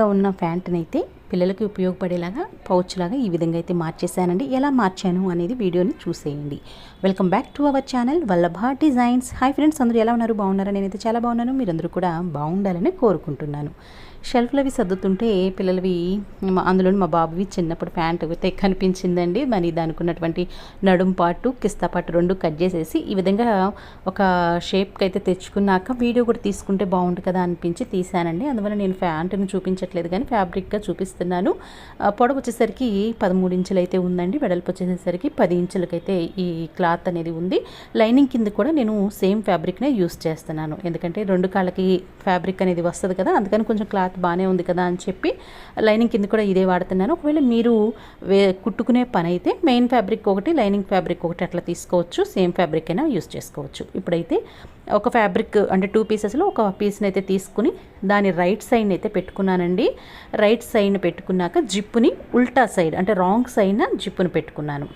సింపుల్గా ఉన్న ప్యాంట్ని అయితే పిల్లలకి ఉపయోగపడేలాగా పౌచ్ లాగా ఈ విధంగా అయితే మార్చేసానండి. ఎలా మార్చాను అనేది వీడియోని చూసేయండి. Welcome back to our channel Vallabha designs. Hi friends, అందరూ ఎలా ఉన్నారు? బాగున్నారా? నేనైతే చాలా బాగున్నాను. మీరందరూ కూడా బాగుండాలని కోరుకుంటున్నాను. షెల్ఫ్లు అవి సర్దుతుంటే పిల్లలవి, అందులో మా బాబువి చిన్నప్పుడు ప్యాంట్ అయితే కనిపించిందండి. మరి దానికి ఉన్నటువంటి నడుం పాటు కిస్తా పాటు రెండు కట్ చేసేసి ఈ విధంగా ఒక షేప్కి అయితే తెచ్చుకున్నాక వీడియో కూడా తీసుకుంటే బాగుంటుంది కదా అనిపించి తీసానండి. అందువల్ల నేను ప్యాంటును చూపించట్లేదు కానీ ఫ్యాబ్రిక్గా చూపిస్తున్నాను. పొడవు వచ్చేసరికి 13 ఇంచులు అయితే ఉందండి. వెడల్పు వచ్చేసరికి 10 ఇంచులకైతే ఈ క్లాత్ అనేది ఉంది. లైనింగ్ కింద కూడా నేను సేమ్ ఫ్యాబ్రిక్నే యూస్ చేస్తున్నాను. ఎందుకంటే రెండు కాళ్ళకి ఫ్యాబ్రిక్ అనేది వస్తుంది కదా, అందుకని కొంచెం క్లాత్ బాగానే ఉంది కదా అని చెప్పి లైనింగ్ కింద కూడా ఇదే వాడుతున్నాను. ఒకవేళ మీరు కుట్టుకునే పని అయితే మెయిన్ ఫ్యాబ్రిక్ ఒకటి, లైనింగ్ ఫ్యాబ్రిక్ ఒకటి అట్లా తీసుకోవచ్చు. సేమ్ ఫ్యాబ్రిక్ అయినా యూస్ చేసుకోవచ్చు. ఇప్పుడైతే ఒక ఫ్యాబ్రిక్ అంటే 2 పీసెస్లో ఒక పీస్ని అయితే తీసుకుని దాని రైట్ సైడ్ని అయితే పెట్టుకున్నానండి. రైట్ సైడ్ని పెట్టుకున్నాక జిప్పుని ఉల్టా సైడ్ అంటే రాంగ్ సైడ్న జిప్పుని పెట్టుకున్నాను.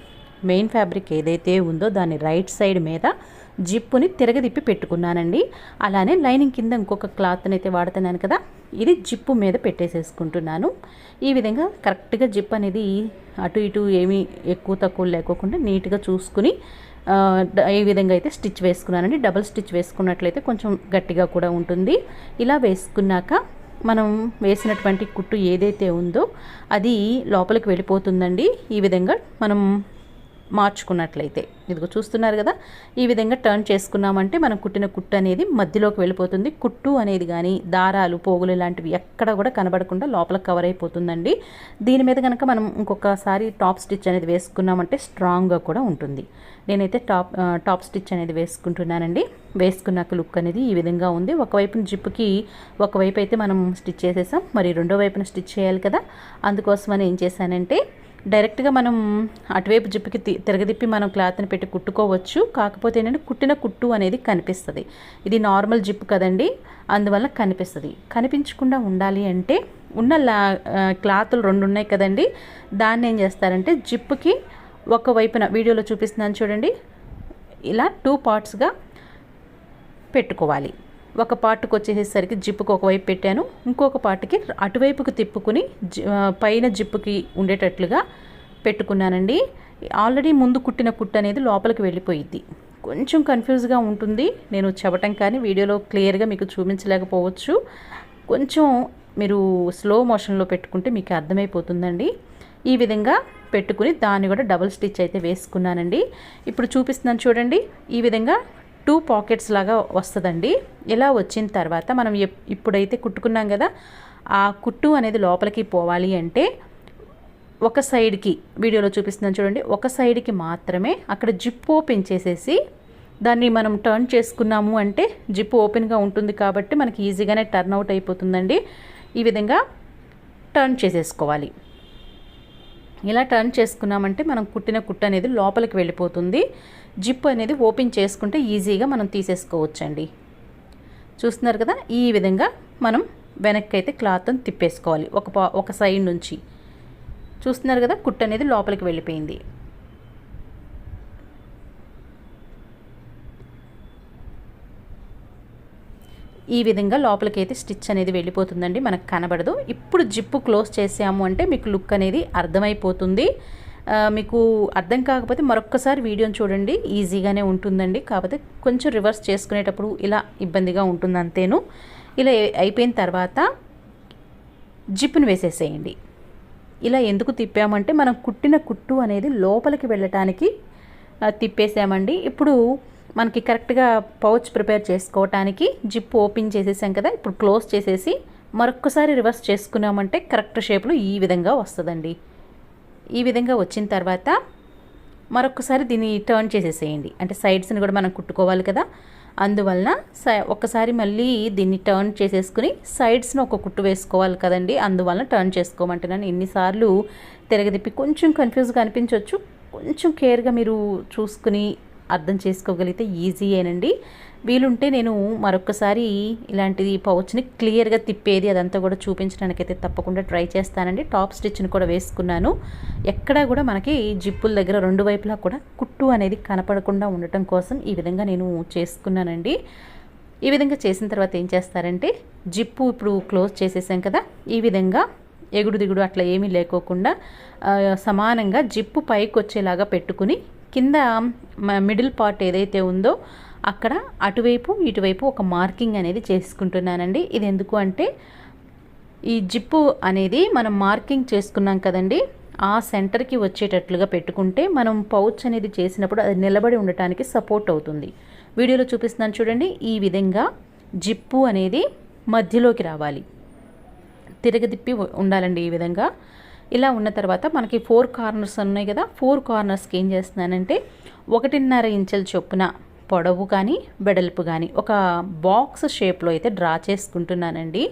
మెయిన్ ఫ్యాబ్రిక్ ఏదైతే ఉందో దాని రైట్ సైడ్ మీద జిప్పుని తిరగదిప్పి పెట్టుకున్నానండి. అలానే లైనింగ్ కింద ఇంకొక క్లాత్ని అయితే వాడుతున్నాను కదా, ఇది జిప్పు మీద పెట్టేసేసుకుంటున్నాను. ఈ విధంగా కరెక్ట్గా జిప్ అనేది అటు ఇటు ఏమీ ఎక్కువ తక్కువ లేకోకుండా నీట్గా చూసుకుని ఈ విధంగా అయితే స్టిచ్ వేసుకున్నానండి. డబుల్ స్టిచ్ వేసుకున్నట్లయితే కొంచెం గట్టిగా కూడా ఉంటుంది. ఇలా వేసుకున్నాక మనం వేసినటువంటి కుట్టు ఏదైతే ఉందో అది లోపలికి వెళ్ళిపోతుందండి. ఈ విధంగా మనం మార్చుకున్నట్లయితే ఇదిగో చూస్తున్నారు కదా, ఈ విధంగా టర్న్ చేసుకున్నామంటే మనం కుట్టిన కుట్టు అనేది మధ్యలోకి వెళ్ళిపోతుంది. కుట్టు అనేది కానీ దారాలు పోగులు ఇలాంటివి ఎక్కడ కూడా కనబడకుండా లోపల కవర్ అయిపోతుందండి. దీని మీద కనుక మనం ఇంకొకసారి టాప్ స్టిచ్ అనేది వేసుకున్నామంటే స్ట్రాంగ్గా కూడా ఉంటుంది. నేనైతే టాప్ స్టిచ్ అనేది వేసుకుంటున్నానండి. వేసుకున్నాక లుక్ అనేది ఈ విధంగా ఉంది. ఒకవైపున జిప్పుకి ఒకవైపు అయితే మనం స్టిచ్ చేసేసాం, మరి రెండో వైపున స్టిచ్ చేయాలి కదా, అందుకోసమని ఏం చేశానంటే డైరెక్ట్గా మనం అటువైపు జిప్పుకి తిరగదిప్పి మనం క్లాత్ని పెట్టి కుట్టుకోవచ్చు. కాకపోతే ఏంటంటే కుట్టిన కుట్టు అనేది కనిపిస్తుంది. ఇది నార్మల్ జిప్పు కదండి, అందువల్ల కనిపిస్తుంది. కనిపించకుండా ఉండాలి అంటే ఉన్న క్లాతులు 2 ఉన్నాయి కదండి, దాన్ని ఏం చేస్తారంటే జిప్పుకి ఒకవైపున వీడియోలో చూపిస్తున్నాను చూడండి, ఇలా 2 పార్ట్స్గా పెట్టుకోవాలి. ఒక పార్ట్కి వచ్చేసరికి జిప్పుకి ఒకవైపు పెట్టాను, ఇంకొక పార్ట్కి అటువైపుకి తిప్పుకుని పైన జిప్పుకి ఉండేటట్లుగా పెట్టుకున్నానండి. ఆల్రెడీ ముందు కుట్టిన కుట్టు అనేది లోపలికి వెళ్ళిపోయిద్ది. కొంచెం కన్ఫ్యూజ్గా ఉంటుంది నేను చెప్పటం, కానీ వీడియోలో క్లియర్గా మీకు చూపించలేకపోవచ్చు. కొంచెం మీరు స్లో మోషన్లో పెట్టుకుంటే మీకు అర్థమైపోతుందండి. ఈ విధంగా పెట్టుకుని దాన్ని కూడా డబుల్ స్టిచ్ అయితే వేసుకున్నానండి. ఇప్పుడు చూపిస్తున్నాను చూడండి, ఈ విధంగా 2 పాకెట్స్ లాగా వస్తుందండి. ఇలా వచ్చిన తర్వాత మనం ఇప్పుడైతే కుట్టుకున్నాం కదా, ఆ కుట్టు అనేది లోపలికి పోవాలి అంటే ఒక సైడ్కి వీడియోలో చూపిస్తున్నాను చూడండి, ఒక సైడ్కి మాత్రమే అక్కడ జిప్ ఓపెన్ చేసేసి దాన్ని మనం టర్న్ చేసుకున్నాము అంటే జిప్ ఓపెన్గా ఉంటుంది కాబట్టి మనకి ఈజీగానే టర్న్ అవుట్ అయిపోతుందండి. ఈ విధంగా టర్న్ చేసేసుకోవాలి. ఇలా టర్న్ చేసుకున్నామంటే మనం కుట్టిన కుట్టు అనేది లోపలికి వెళ్ళిపోతుంది. జిప్ అనేది ఓపెన్ చేసుకుంటే ఈజీగా మనం తీసేసుకోవచ్చండి. చూస్తున్నారు కదా, ఈ విధంగా మనం వెనక్కి అయితే క్లాత్ని తిప్పేసుకోవాలి ఒక సైడ్ నుంచి. చూస్తున్నారు కదా, కుట్టు అనేది లోపలికి వెళ్ళిపోయింది. ఈ విధంగా లోపలికి అయితే స్టిచ్ అనేది వెళ్ళిపోతుందండి, మనకు కనబడదు. ఇప్పుడు జిప్పు క్లోజ్ చేసాము అంటే మీకు లుక్ అనేది అర్థమైపోతుంది. మీకు అర్థం కాకపోతే మరొక్కసారి వీడియోని చూడండి, ఈజీగానే ఉంటుందండి. కాకపోతే కొంచెం రివర్స్ చేసుకునేటప్పుడు ఇలా ఇబ్బందిగా ఉంటుంది అంతేను. ఇలా అయిపోయిన తర్వాత జిప్పును వేసేసేయండి. ఇలా ఎందుకు తిప్పామంటే మనం కుట్టిన కుట్టు అనేది లోపలికి వెళ్ళటానికి తిప్పేసామండి. ఇప్పుడు మనకి కరెక్ట్గా పౌచ్ ప్రిపేర్ చేసుకోవటానికి జిప్ ఓపెన్ చేసేసాం కదా, ఇప్పుడు క్లోజ్ చేసేసి మరొక్కసారి రివర్స్ చేసుకున్నామంటే కరెక్ట్ షేప్లో ఈ విధంగా వస్తుందండి. ఈ విధంగా వచ్చిన తర్వాత మరొకసారి దీన్ని టర్న్ చేసేసేయండి. అంటే సైడ్స్ని కూడా మనం కుట్టుకోవాలి కదా, అందువలన ఒక్కసారి మళ్ళీ దీన్ని టర్న్ చేసేసుకుని సైడ్స్ని ఒక కుట్టు వేసుకోవాలి కదండి, అందువలన టర్న్ చేసుకోమంటున్నాను. ఎన్నిసార్లు తిరగదిప్పి కొంచెం కన్ఫ్యూజ్గా అనిపించవచ్చు, కొంచెం కేర్గా మీరు చూసుకుని అర్థం చేసుకోగలిగితే ఈజీ ఏనండి. వీలుంటే నేను మరొకసారి ఇలాంటిది పౌచ్ని క్లియర్గా తిప్పేది అదంతా కూడా చూపించడానికైతే తప్పకుండా ట్రై చేస్తానండి. టాప్ స్టిచ్ని కూడా వేసుకున్నాను. ఎక్కడా కూడా మనకి జిప్పుల దగ్గర 2 వైపులా కూడా కుట్టు అనేది కనపడకుండా ఉండటం కోసం ఈ విధంగా నేను చేసుకున్నానండి. ఈ విధంగా చేసిన తర్వాత ఏం చేస్తారంటే జిప్పు ఇప్పుడు క్లోజ్ చేసేసాం కదా, ఈ విధంగా ఎగుడు దిగుడు అట్లా ఏమీ లేకోకుండా సమానంగా జిప్పు పైకి వచ్చేలాగా పెట్టుకుని కింద మిడిల్ పార్ట్ ఏదైతే ఉందో అక్కడ అటువైపు ఇటువైపు ఒక మార్కింగ్ అనేది చేసుకుంటున్నానండి. ఇది ఎందుకు అంటే ఈ జిప్పు అనేది మనం మార్కింగ్ చేసుకున్నాం కదండి, ఆ సెంటర్కి వచ్చేటట్లుగా పెట్టుకుంటే మనం పౌచ్ అనేది చేసినప్పుడు అది నిలబడి ఉండటానికి సపోర్ట్ అవుతుంది. వీడియోలో చూపిస్తున్నాను చూడండి, ఈ విధంగా జిప్పు అనేది మధ్యలోకి రావాలి, తిరగదిప్పి ఉండాలండి. ఈ విధంగా ఇలా ఉన్న తర్వాత మనకి 4 కార్నర్స్ ఉన్నాయి కదా, 4 కార్నర్స్కి ఏం చేస్తున్నానంటే 1.5 ఇంచుల చొప్పున పొడవు కానీ వెడల్పు కానీ ఒక బాక్స్ షేప్లో అయితే డ్రా చేసుకుంటున్నానండి.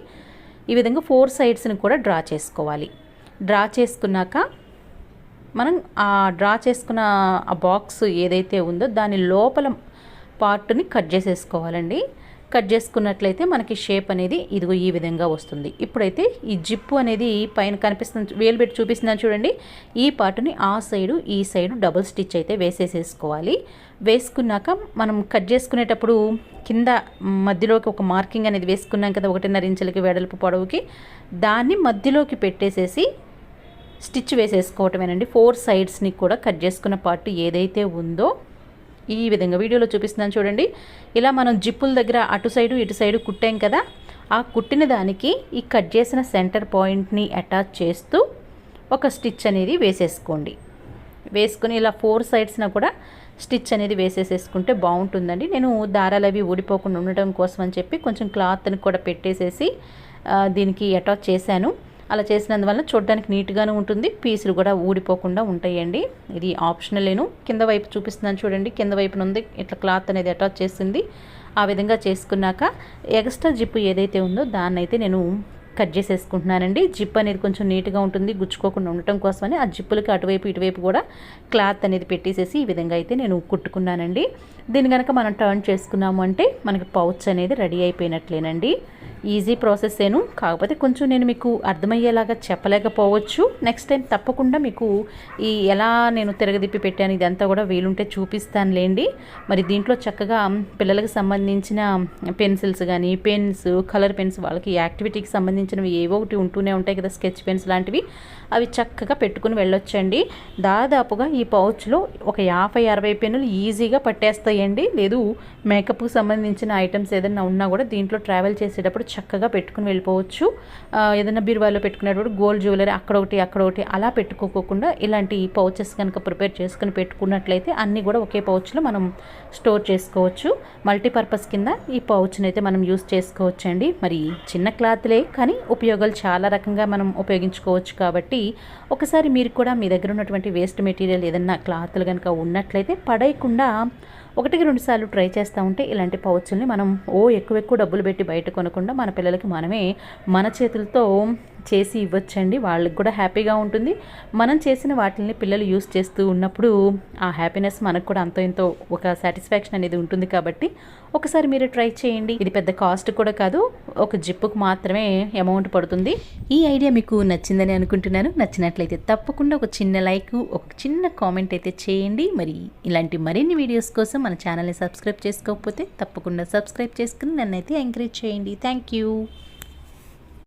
ఈ విధంగా 4 సైడ్స్ని కూడా డ్రా చేసుకోవాలి. డ్రా చేసుకున్నాక మనం ఆ డ్రా చేసుకున్న ఆ బాక్స్ ఏదైతే ఉందో దాని లోపల పార్ట్ని కట్ చేసేసుకోవాలండి. కట్ చేసుకున్నట్లయితే మనకి షేప్ అనేది ఇదిగో ఈ విధంగా వస్తుంది. ఇప్పుడైతే ఈ జిప్పు అనేది పైన కనిపిస్తుంది, వేలు పెట్టి చూపిస్తున్నాను చూడండి, ఈ పార్ట్ని ఆ సైడు ఈ సైడు డబుల్ స్టిచ్ అయితే వేసేసుకోవాలి. వేసుకున్నాక మనం కట్ చేసుకునేటప్పుడు కింద మధ్యలోకి ఒక మార్కింగ్ అనేది వేసుకున్నాం కదా 1.5 ఇంచులకి వెడల్పు పొడవుకి, దాన్ని మధ్యలోకి పెట్టేసేసి స్టిచ్ వేసేసుకోవటమేనండి. 4 సైడ్స్ని కూడా కట్ చేసుకున్న పార్ట్ ఏదైతే ఉందో ఈ విధంగా వీడియోలో చూపిస్తున్నాను చూడండి, ఇలా మనం జిప్పుల దగ్గర అటు సైడు ఇటు సైడు కుట్టాం కదా, ఆ కుట్టిన దానికి ఈ కట్ చేసిన సెంటర్ పాయింట్ని అటాచ్ చేస్తూ ఒక స్టిచ్ అనేది వేసేసుకోండి. వేసుకుని ఇలా 4 సైడ్స్న కూడా స్టిచ్ అనేది వేసేసేసుకుంటే బాగుంటుందండి. నేను దారాలు అవి ఊడిపోకుండా ఉండటం కోసం అని చెప్పి కొంచెం క్లాత్ని కూడా పెట్టేసేసి దీనికి అటాచ్ చేశాను. అలా చేసినందువల్ల చూడడానికి నీట్గానే ఉంటుంది, పీసులు కూడా ఊడిపోకుండా ఉంటాయండి. ఇది ఆప్షనలేను. కింద వైపు చూపిస్తున్నాను చూడండి, కింద వైపున ఉంది ఇట్లా క్లాత్ అనేది అటాచ్ చేసింది. ఆ విధంగా చేసుకున్నాక ఎక్స్ట్రా జిప్పు ఏదైతే ఉందో దాన్ని అయితే నేను కట్ చేసేసుకుంటున్నానండి. జిప్ అనేది కొంచెం నీట్గా ఉంటుంది, గుచ్చుకోకుండా ఉండటం కోసమని ఆ జిప్పులకి అటువైపు ఇటువైపు కూడా క్లాత్ అనేది పెట్టేసేసి ఈ విధంగా అయితే నేను కుట్టుకున్నానండి. దీన్ని కనుక మనం టర్న్ చేసుకున్నాము అంటే మనకి పౌచ్ అనేది రెడీ అయిపోయినట్లేనండి. ఈజీ ప్రాసెస్సేను, కాకపోతే కొంచెం నేను మీకు అర్థమయ్యేలాగా చెప్పలేకపోవచ్చు. నెక్స్ట్ టైం తప్పకుండా మీకు ఈ ఎలా నేను తిరగదిప్పి పెట్టాను ఇదంతా కూడా వీలుంటే చూపిస్తానులేండి. మరి దీంట్లో చక్కగా పిల్లలకు సంబంధించిన పెన్సిల్స్ కానీ పెన్స్, కలర్ పెన్స్, వాళ్ళకి యాక్టివిటీకి సంబంధించినవి ఏవో ఒకటి ఉంటూనే ఉంటాయి కదా, స్కెచ్ పెన్స్ లాంటివి, అవి చక్కగా పెట్టుకుని వెళ్ళొచ్చండి. దాదాపుగా ఈ పౌచ్లో ఒక 50-60 పెన్నులు ఈజీగా పట్టేస్తాయండి. లేదు మేకప్కి సంబంధించిన ఐటమ్స్ ఏదైనా ఉన్నా కూడా దీంట్లో ట్రావెల్ చేసేటప్పుడు చక్కగా పెట్టుకుని వెళ్ళిపోవచ్చు. ఏదైనా బీరువాలో పెట్టుకునేటప్పుడు గోల్డ్ జ్యువెలరీ అక్కడ ఒకటి అలా పెట్టుకోకుండా ఇలాంటి పౌచెస్ కనుక ప్రిపేర్ చేసుకుని పెట్టుకున్నట్లయితే అన్నీ కూడా ఒకే పౌచ్లో మనం స్టోర్ చేసుకోవచ్చు. మల్టీపర్పస్ కింద ఈ పౌచ్ని అయితే మనం యూస్ చేసుకోవచ్చండి. మరి చిన్న క్లాత్లే కానీ ఉపయోగాలు చాలా రకంగా మనం ఉపయోగించుకోవచ్చు. కాబట్టి ఒకసారి మీరు కూడా మీ దగ్గర ఉన్నటువంటి వేస్ట్ మెటీరియల్ ఏదన్నా క్లాత్లు కనుక ఉన్నట్లయితే పడేయకుండా 1-2 సార్లు ట్రై చేస్తూ ఉంటే ఇలాంటి పౌచుల్ని మనం ఎక్కువ డబ్బులు పెట్టి బయట కొనకుండా మన పిల్లలకి మనమే మన చేతులతో చేసి ఇవ్వచ్చండి. వాళ్ళకి కూడా హ్యాపీగా ఉంటుంది. మనం చేసిన వాటిని పిల్లలు యూస్ చేస్తూ ఉన్నప్పుడు ఆ హ్యాపీనెస్ మనకు కూడా అంతో ఇంతో ఒక సాటిస్ఫాక్షన్ అనేది ఉంటుంది. కాబట్టి ఒకసారి మీరు ట్రై చేయండి. ఇది పెద్ద కాస్ట్ కూడా కాదు, ఒక జిప్పుకు మాత్రమే అమౌంట్ పడుతుంది. ఈ ఐడియా మీకు నచ్చిందని అనుకుంటున్నాను. నచ్చినట్లయితే తప్పకుండా ఒక చిన్న లైక్, ఒక చిన్న కామెంట్ అయితే చేయండి. మరి ఇలాంటి మరిన్ని వీడియోస్ కోసం మన ఛానల్ని సబ్స్క్రైబ్ చేసుకోకపోతే తప్పకుండా సబ్స్క్రైబ్ చేసుకుని నన్నైతే ఎంకరేజ్ చేయండి. Thank you.